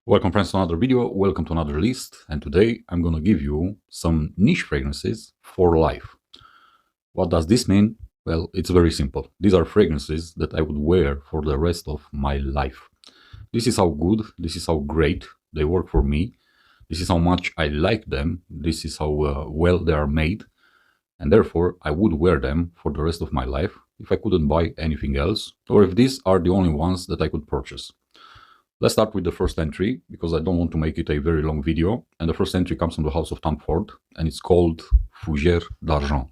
Welcome friends to another video, welcome to another list, and today I'm gonna give you some niche fragrances for life. What does this mean? Well, it's very simple. These are fragrances that I would wear for the rest of my life. This is how good, this is how great they work for me, this is how much I like them, this is how well they are made, and therefore I would wear them for the rest of my life if I couldn't buy anything else, or if these are the only ones that I could purchase. Let's start with the first entry, because I don't want to make it a very long video. And the first entry comes from the house of Tom Ford, and it's called Fougère d'Argent.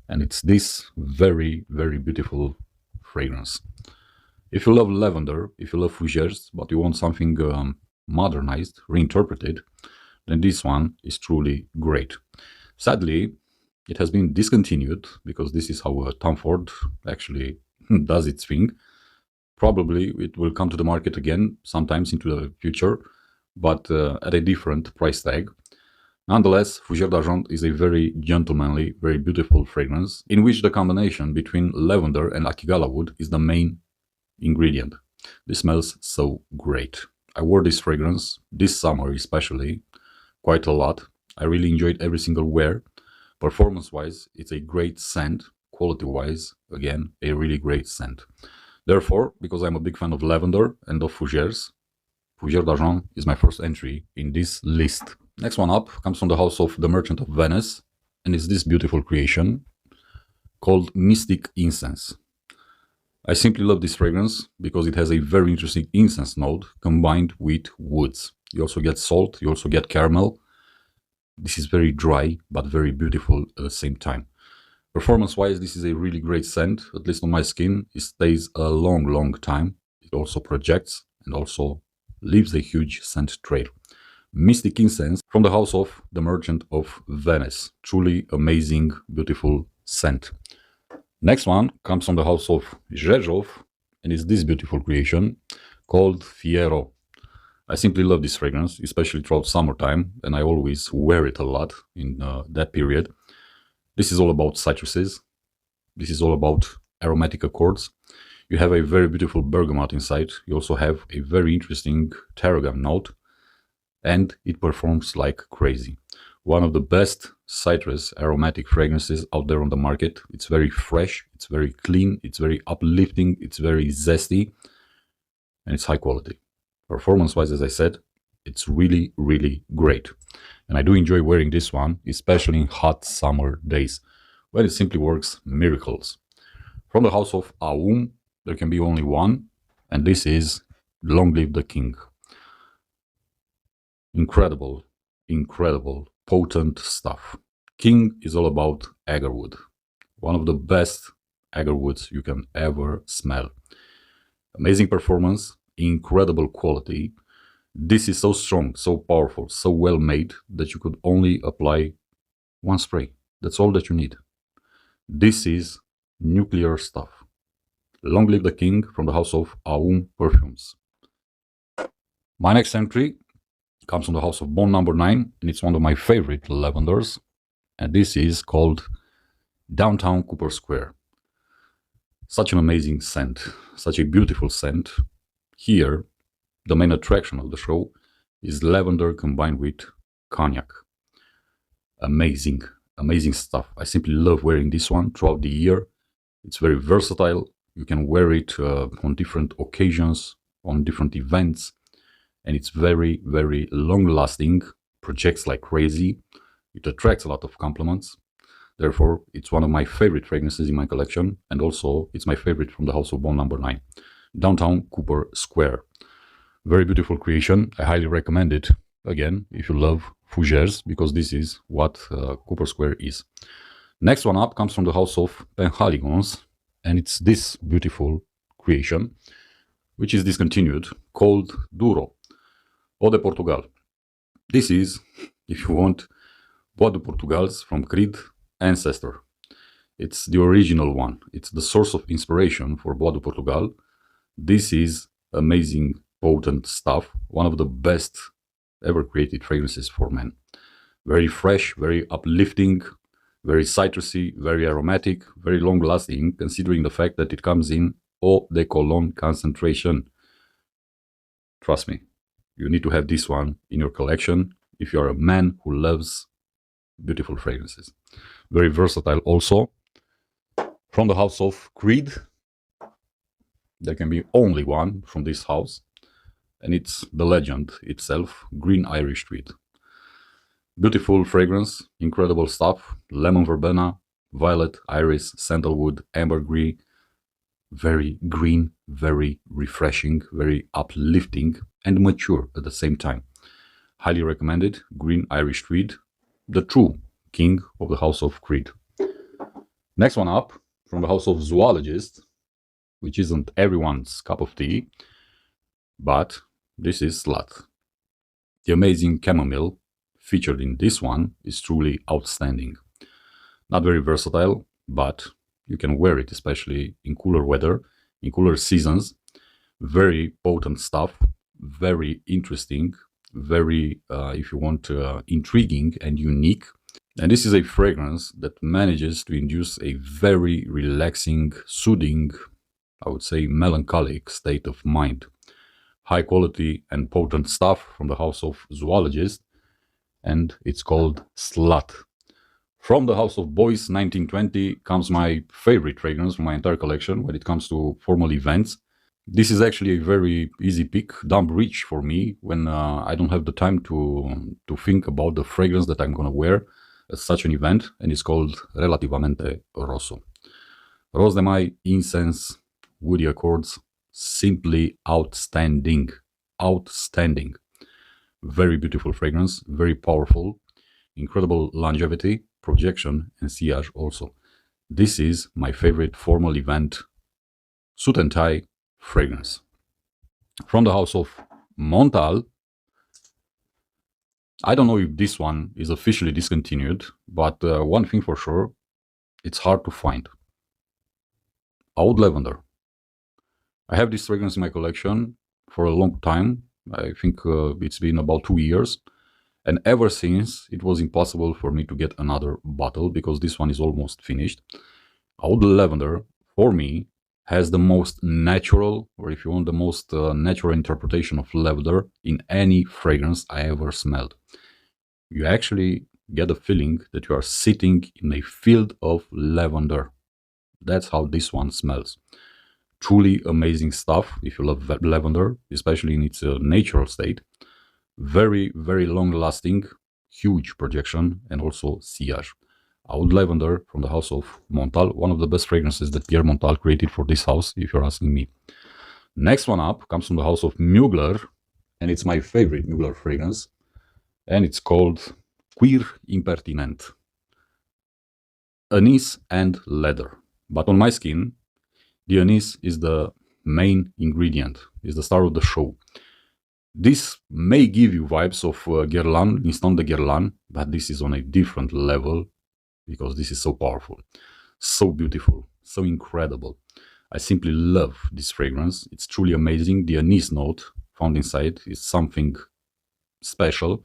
And it's this very, very beautiful fragrance. If you love lavender, if you love fougères, but you want something modernized, reinterpreted, then this one is truly great. Sadly, it has been discontinued, because this is how Tom Ford actually does its thing. Probably it will come to the market again sometimes into the future, but at a different price tag. Nonetheless, Fougère d'Argent is a very gentlemanly, very beautiful fragrance, in which the combination between lavender and akigala wood is the main ingredient. This smells so great. I wore this fragrance, this summer especially, quite a lot. I really enjoyed every single wear. Performance-wise, it's a great scent. Quality-wise, again, a really great scent. Therefore, because I'm a big fan of lavender and of fougères, Fougère d'Argent is my first entry in this list. Next one up comes from the house of the Merchant of Venice, and it's this beautiful creation called Mystic Incense. I simply love this fragrance because it has a very interesting incense note combined with woods. You also get salt, you also get caramel. This is very dry, but very beautiful at the same time. Performance-wise, this is a really great scent, at least on my skin. It stays a long, long time. It also projects and also leaves a huge scent trail. Mystic Incense from the house of the Merchant of Venice. Truly amazing, beautiful scent. Next one comes from the house of Rzeszów, and it's this beautiful creation called Fiero. I simply love this fragrance, especially throughout summertime, and I always wear it a lot in that period. This is all about citruses. This is all about aromatic accords. You have a very beautiful bergamot inside. You also have a very interesting tarragon note. And it performs like crazy. One of the best citrus aromatic fragrances out there on the market. It's very fresh, it's very clean, it's very uplifting, it's very zesty, and it's high quality. Performance-wise, as I said, it's really, really great. And I do enjoy wearing this one, especially in hot summer days, when it simply works miracles. From the house of Aum, there can be only one, and this is Long Live the King. Incredible, incredible, potent stuff. King is all about agarwood. One of the best agarwoods you can ever smell. Amazing performance, incredible quality. This is so strong, so powerful, so well made that you could only apply one spray. That's all that you need. This is nuclear stuff. Long Live the King from the house of Aum Perfumes. My next entry comes from the house of Bond number 9, and it's one of my favorite lavenders. And this is called Downtown Cooper Square. Such an amazing scent, such a beautiful scent. Here, the main attraction of the show is lavender combined with cognac. Amazing, amazing stuff. I simply love wearing this one throughout the year. It's very versatile. You can wear it on different occasions, on different events. And it's very, very long-lasting, projects like crazy. It attracts a lot of compliments. Therefore, it's one of my favorite fragrances in my collection. And also, it's my favorite from the house of Bond number 9. Downtown Cooper Square. Very beautiful creation. I highly recommend it, again, if you love fougères, because this is what Cooper Square is. Next one up comes from the house of Penhaligon's, and it's this beautiful creation, which is discontinued, called Duro, Eau de Portugal. This is, if you want, Bois de Portugal's from Creed ancestor. It's the original one. It's the source of inspiration for Bois de Portugal. This is amazing, potent stuff, one of the best ever created fragrances for men. Very fresh, very uplifting, very citrusy, very aromatic, very long lasting, considering the fact that it comes in eau de cologne concentration. Trust me, You need to have this one in your collection if you're a man who loves beautiful fragrances. Very versatile also. From the house of Creed, there can be only one from this house, and it's the legend itself, Green Irish Tweed. Beautiful fragrance, incredible stuff, lemon verbena, violet, iris, sandalwood, ambergris, very green, very refreshing, very uplifting, and mature at the same time. Highly recommended, Green Irish Tweed, the true king of the house of Creed. Next one up, from the house of Zoologist, which isn't everyone's cup of tea, but this is Slut. The amazing chamomile featured in this one is truly outstanding. Not very versatile, but you can wear it, especially in cooler weather, in cooler seasons. Very potent stuff, very interesting, very, if you want, intriguing and unique. And this is a fragrance that manages to induce a very relaxing, soothing, I would say melancholic state of mind. High quality and potent stuff from the house of Zoologist, and it's called Slut. From the house of Boys 1920 comes my favorite fragrance from my entire collection when it comes to formal events. This is actually a very easy pick, dumb reach for me when I don't have the time to think about the fragrance that I'm gonna wear at such an event, and it's called Relativamente Rosso. Rose de Mai, incense, woody accords, simply outstanding. Outstanding. Very beautiful fragrance, very powerful, incredible longevity, projection, and sillage also. This is my favorite formal event suit and tie fragrance. From the house of Montal, I don't know if this one is officially discontinued, but one thing for sure, it's hard to find. Oud Lavender. I have this fragrance in my collection for a long time. I think it's been about 2 years. And ever since, it was impossible for me to get another bottle because this one is almost finished. Oud Lavender, for me, has the most natural, or if you want, the most natural interpretation of lavender in any fragrance I ever smelled. You actually get a feeling that you are sitting in a field of lavender. That's how this one smells. Truly amazing stuff if you love lavender, especially in its natural state. Very, very long lasting, huge projection, and also sillage. Oud Lavender from the house of Montal, one of the best fragrances that Pierre Montal created for this house, if you're asking me. Next one up comes from the house of Mugler, and it's my favorite Mugler fragrance, and it's called Queer Impertinent. Anise and leather. But on my skin, the anise is the main ingredient, is the star of the show. This may give you vibes of Guerlain, Instant de Guerlain, but this is on a different level because this is so powerful, so beautiful, so incredible. I simply love this fragrance. It's truly amazing. The anise note found inside is something special,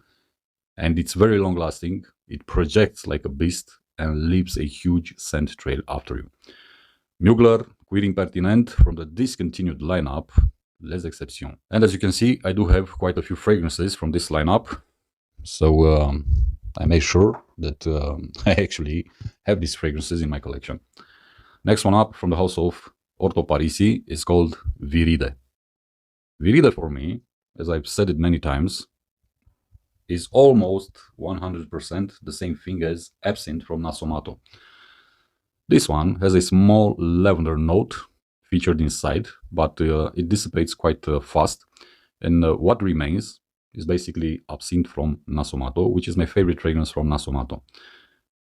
and it's very long lasting. It projects like a beast and leaves a huge scent trail after you. Mugler, Queer Impertinent from the discontinued lineup, Les Exceptions. And as you can see, I do have quite a few fragrances from this lineup. So I made sure that I actually have these fragrances in my collection. Next one up from the house of Orto Parisi is called Viride. Viride for me, as I've said it many times, is almost 100% the same thing as Absinthe from Nasomato. This one has a small lavender note featured inside, but it dissipates quite fast. And what remains is basically Absinthe from Nasomato, which is my favorite fragrance from Nasomato.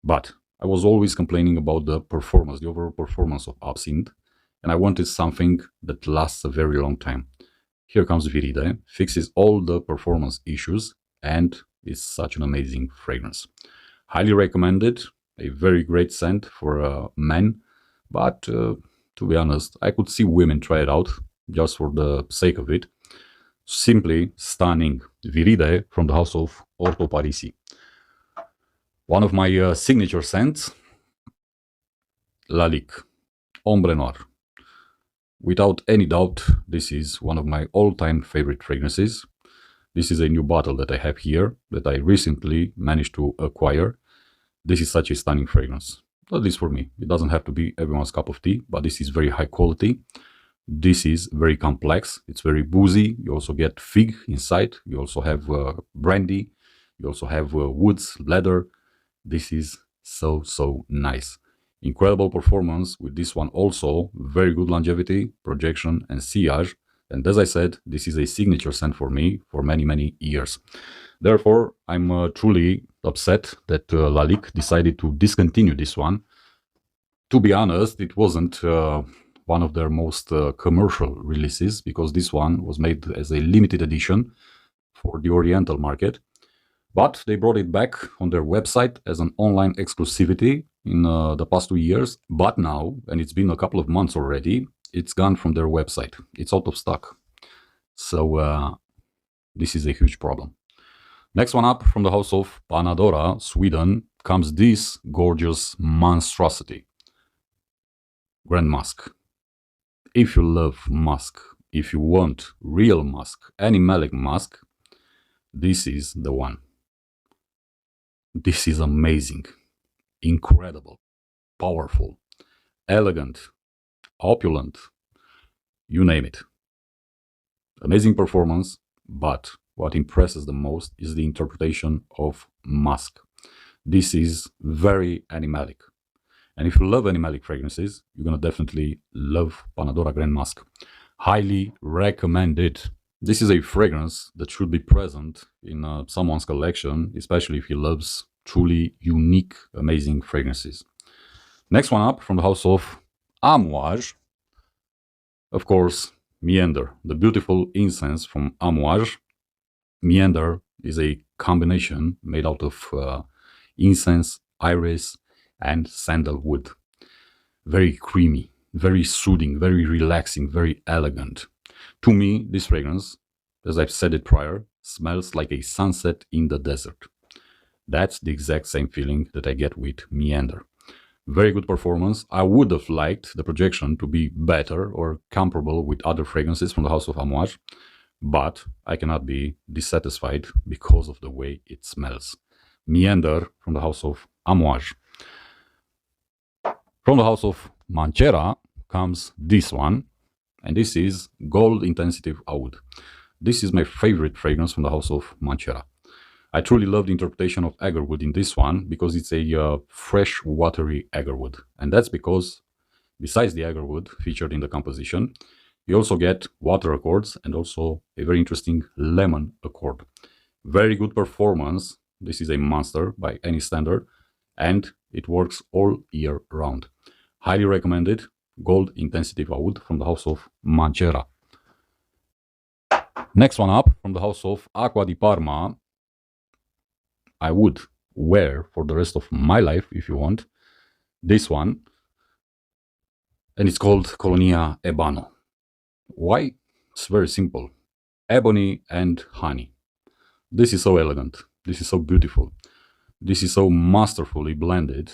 But I was always complaining about the performance, the overall performance of Absinthe, and I wanted something that lasts a very long time. Here comes Viride, fixes all the performance issues, and is such an amazing fragrance. Highly recommended, a very great scent for men, but to be honest, I could see women try it out just for the sake of it. Simply stunning. Viride from the house of Orto Parisi. One of my signature scents, Lalique, Ombre Noir. Without any doubt, this is one of my all-time favorite fragrances. This is a new bottle that I have here that I recently managed to acquire. This is such a stunning fragrance. At least for me. It doesn't have to be everyone's cup of tea, but this is very high quality. This is very complex. It's very boozy. You also get fig inside. You also have brandy. You also have woods, leather. This is so nice. Incredible performance with this one also. Very good longevity, projection, and sillage. And as I said, this is a signature scent for me for many years. Therefore, I'm truly upset that Lalique decided to discontinue this one. To be honest, it wasn't one of their most commercial releases, because this one was made as a limited edition for the Oriental market. But they brought it back on their website as an online exclusivity in the past 2 years. But now, and it's been a couple of months already, it's gone from their website. It's out of stock. So this is a huge problem. Next one up, from the house of Panadora, Sweden, comes this gorgeous monstrosity. Grand Musk. If you love musk, if you want real musk, animalic musk, this is the one. This is amazing, incredible, powerful, elegant, opulent, you name it. Amazing performance, but what impresses the most is the interpretation of musk. This is very animalic. And if you love animalic fragrances, you're going to definitely love Panadora Grand Musk. Highly recommended. This is a fragrance that should be present in someone's collection, especially if he loves truly unique, amazing fragrances. Next one up, from the house of Amouage, of course, Meander, the beautiful incense from Amouage. Meander is a combination made out of incense, iris, and sandalwood. Very creamy, very soothing, very relaxing, very elegant. To me, this fragrance, as I've said it prior, smells like a sunset in the desert. That's the exact same feeling that I get with Meander. Very good performance. I would have liked the projection to be better or comparable with other fragrances from the house of Amouage, but I cannot be dissatisfied because of the way it smells. Meander from the house of Amouage. From the house of Manchera comes this one, and this is Gold Intensity Oud. This is my favorite fragrance from the house of Manchera. I truly love the interpretation of agarwood in this one, because it's a fresh, watery agarwood. And that's because, besides the agarwood featured in the composition, you also get water accords and also a very interesting lemon accord. Very good performance. This is a monster by any standard, and it works all year round. Highly recommended. Gold Intensity Oud from the house of Manchera. Next one up, from the house of Acqua di Parma. I would wear for the rest of my life, if you want, this one, and it's called Colonia Ebano. Why? It's very simple. Ebony and honey. This is so elegant. This is so beautiful. This is so masterfully blended,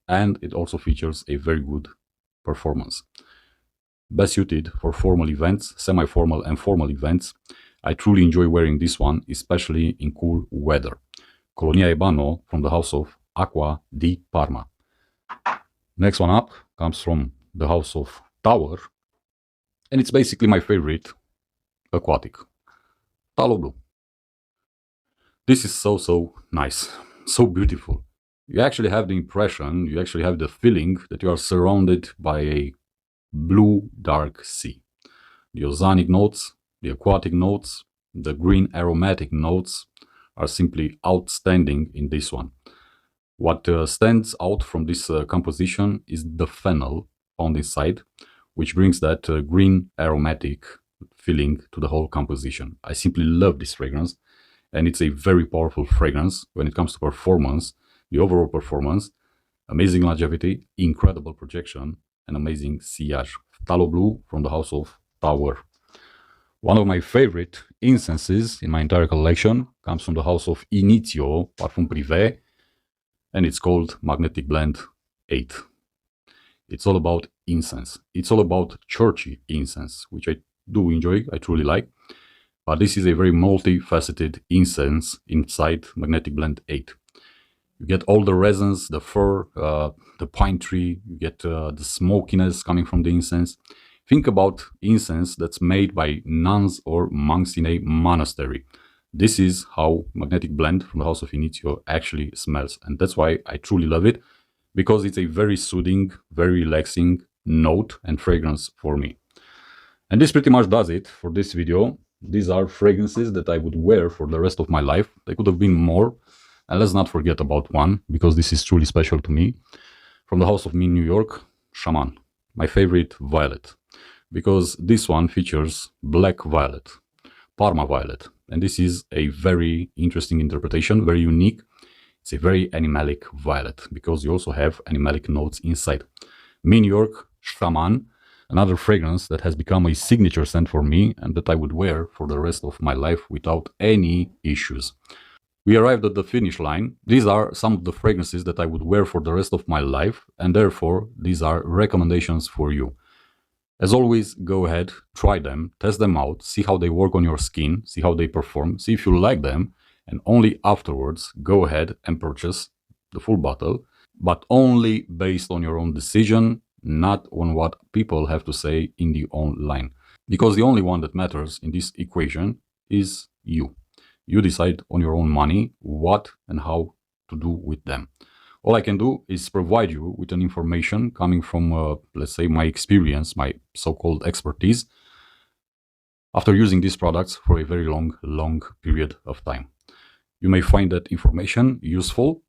and it also features a very good performance. Best suited for formal events, semi-formal and formal events. I truly enjoy wearing this one, especially in cool weather. Colonia Ebano from the house of Acqua di Parma. Next one up comes from the house of Tower, and it's basically my favorite aquatic, Tallow Blue. This is so nice, so beautiful. You actually have the impression, you actually have the feeling that you are surrounded by a blue dark sea. The ozonic notes, the aquatic notes, the green aromatic notes are simply outstanding in this one. What stands out from this composition is the fennel found inside, which brings that green aromatic feeling to the whole composition. I simply love this fragrance, and it's a very powerful fragrance when it comes to performance, the overall performance, amazing longevity, incredible projection, and amazing sillage. Tallow Blue from the house of Tower. One of my favorite incenses in my entire collection comes from the house of Inizio Parfum Privé, and it's called Magnetic Blend 8. It's all about incense. It's all about churchy incense, which I do enjoy, I truly like. But this is a very multifaceted incense inside Magnetic Blend 8. You get all the resins, the fir, the pine tree, you get the smokiness coming from the incense. Think about incense that's made by nuns or monks in a monastery. This is how Magnetic Blend from the House of Initio actually smells. And that's why I truly love it, because it's a very soothing, very relaxing note and fragrance for me. And this pretty much does it for this video. These are fragrances that I would wear for the rest of my life. There could have been more. And let's not forget about one, because this is truly special to me. From the House of Min, New York, Shaman. My favorite violet. Because this one features black violet, Parma violet. And this is a very interesting interpretation, very unique. It's a very animalic violet, because you also have animalic notes inside. Min, New York, Shaman. Another fragrance that has become a signature scent for me and that I would wear for the rest of my life without any issues. We arrived at the finish line. These are some of the fragrances that I would wear for the rest of my life, and therefore these are recommendations for you. As always, go ahead, try them, test them out, see how they work on your skin, see how they perform, see if you like them, and only afterwards go ahead and purchase the full bottle, but only based on your own decision, not on what people have to say in the online. Because the only one that matters in this equation is you. You decide on your own money what and how to do with them. All I can do is provide you with an information coming from, let's say, my experience, my so-called expertise, after using these products for a very long period of time. You may find that information useful.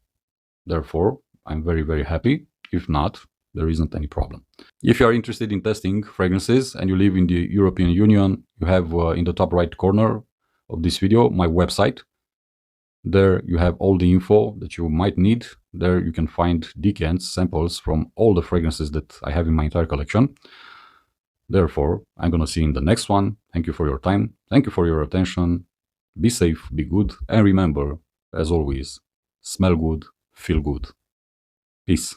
Therefore, I'm very happy. If not, there isn't any problem. If you are interested in testing fragrances and you live in the European Union, you have in the top right corner of this video my website. There you have all the info that you might need. There you can find decants, samples from all the fragrances that I have in my entire collection. Therefore, I'm gonna see you in the next one. Thank you for your time. Thank you for your attention. Be safe, be good, and remember, as always, smell good, feel good. Peace.